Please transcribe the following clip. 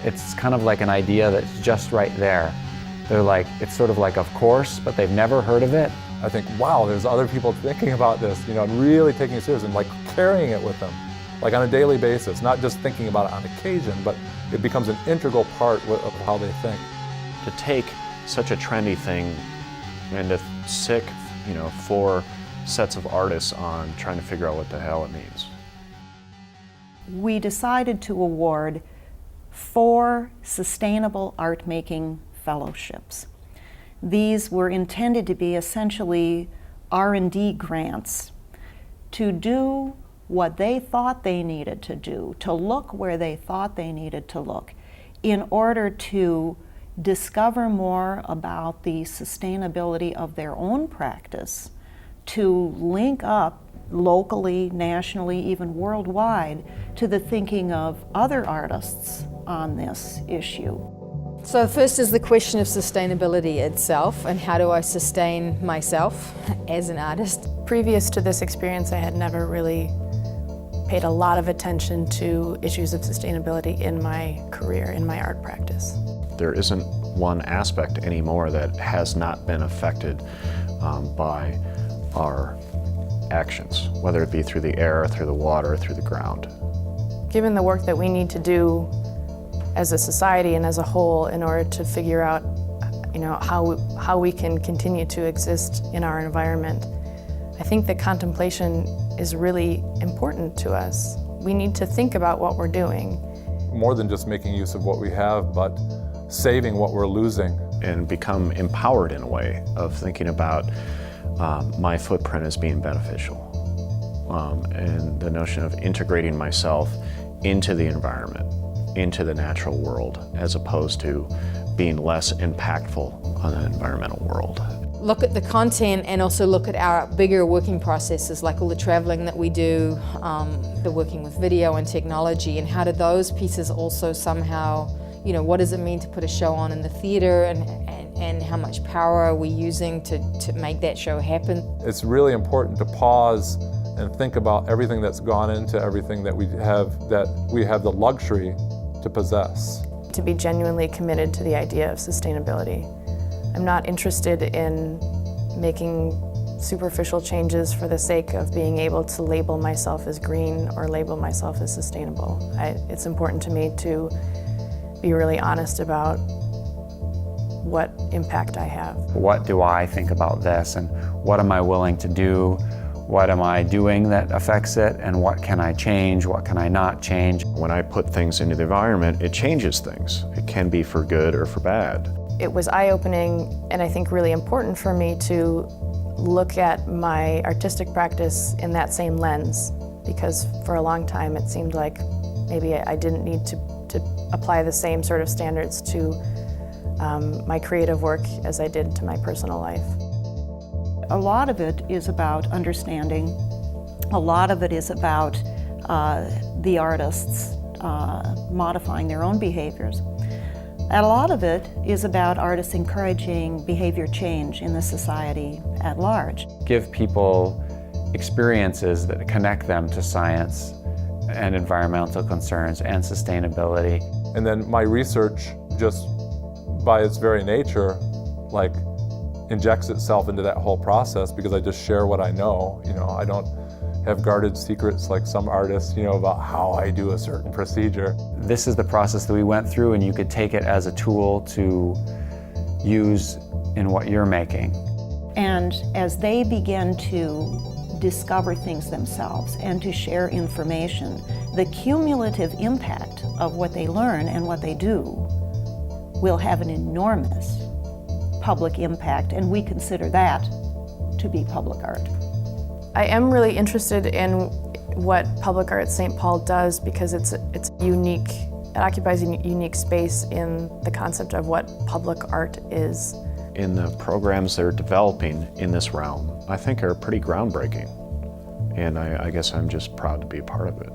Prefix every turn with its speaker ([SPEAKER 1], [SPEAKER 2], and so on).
[SPEAKER 1] It's kind of like an idea that's just right there. They're like, it's sort of like, of course, but they've never heard of it.
[SPEAKER 2] I think, wow, there's other people thinking about this, and really taking it serious and like carrying it with them, like on a daily basis, not just thinking about it on occasion, but it becomes an integral part of how they think.
[SPEAKER 3] To take such a trendy thing and to sick, 4 sets of artists on trying to figure out what the hell it means.
[SPEAKER 4] We decided to award 4 sustainable art making fellowships. These were intended to be essentially R&D grants to do what they thought they needed to do, to look where they thought they needed to look, in order to discover more about the sustainability of their own practice, to link up locally, nationally, even worldwide, to the thinking of other artists on this issue.
[SPEAKER 5] So first is the question of sustainability itself, and how do I sustain myself as an artist?
[SPEAKER 6] Previous to this experience, I had never really paid a lot of attention to issues of sustainability in my career, in my art practice.
[SPEAKER 3] There isn't one aspect anymore that has not been affected by our actions, whether it be through the air, through the water, through the ground.
[SPEAKER 6] Given the work that we need to do as a society and as a whole in order to figure out how we can continue to exist in our environment, I think that contemplation is really important to us. We need to think about what we're doing.
[SPEAKER 2] More than just making use of what we have, but saving what we're losing.
[SPEAKER 3] And become empowered in a way of thinking about my footprint as being beneficial. And the notion of integrating myself into the environment, into the natural world, as opposed to being less impactful on the environmental world.
[SPEAKER 5] Look at the content and also look at our bigger working processes, like all the traveling that we do, the working with video and technology, and how do those pieces also somehow, what does it mean to put a show on in the theater, and how much power are we using to make that show happen?
[SPEAKER 2] It's really important to pause and think about everything that's gone into everything that we have the luxury to possess.
[SPEAKER 6] To be genuinely committed to the idea of sustainability. I'm not interested in making superficial changes for the sake of being able to label myself as green or label myself as sustainable. It's important to me to be really honest about what impact I have.
[SPEAKER 1] What do I think about this, and what am I willing to do? What am I doing that affects it, and what can I change, what can I not change?
[SPEAKER 3] When I put things into the environment, it changes things. It can be for good or for bad.
[SPEAKER 6] It was eye-opening and I think really important for me to look at my artistic practice in that same lens, because for a long time it seemed like maybe I didn't need to apply the same sort of standards to my creative work as I did to my personal life.
[SPEAKER 4] A lot of it is about understanding. A lot of it is about the artists modifying their own behaviors. And a lot of it is about artists encouraging behavior change in the society at large.
[SPEAKER 1] Give people experiences that connect them to science and environmental concerns and sustainability.
[SPEAKER 2] And then my research, just by its very nature, like injects itself into that whole process, because I just share what I know. I don't have guarded secrets like some artists, about how I do a certain procedure.
[SPEAKER 1] This is the process that we went through, and you could take it as a tool to use in what you're making.
[SPEAKER 4] And as they begin to discover things themselves and to share information, the cumulative impact of what they learn and what they do will have an enormous public impact, and we consider that to be public art.
[SPEAKER 6] I am really interested in what Public Art St. Paul does, because it's unique. It occupies a unique space in the concept of what public art is.
[SPEAKER 3] In the programs they're developing in this realm, I think are pretty groundbreaking. And I guess I'm just proud to be a part of it.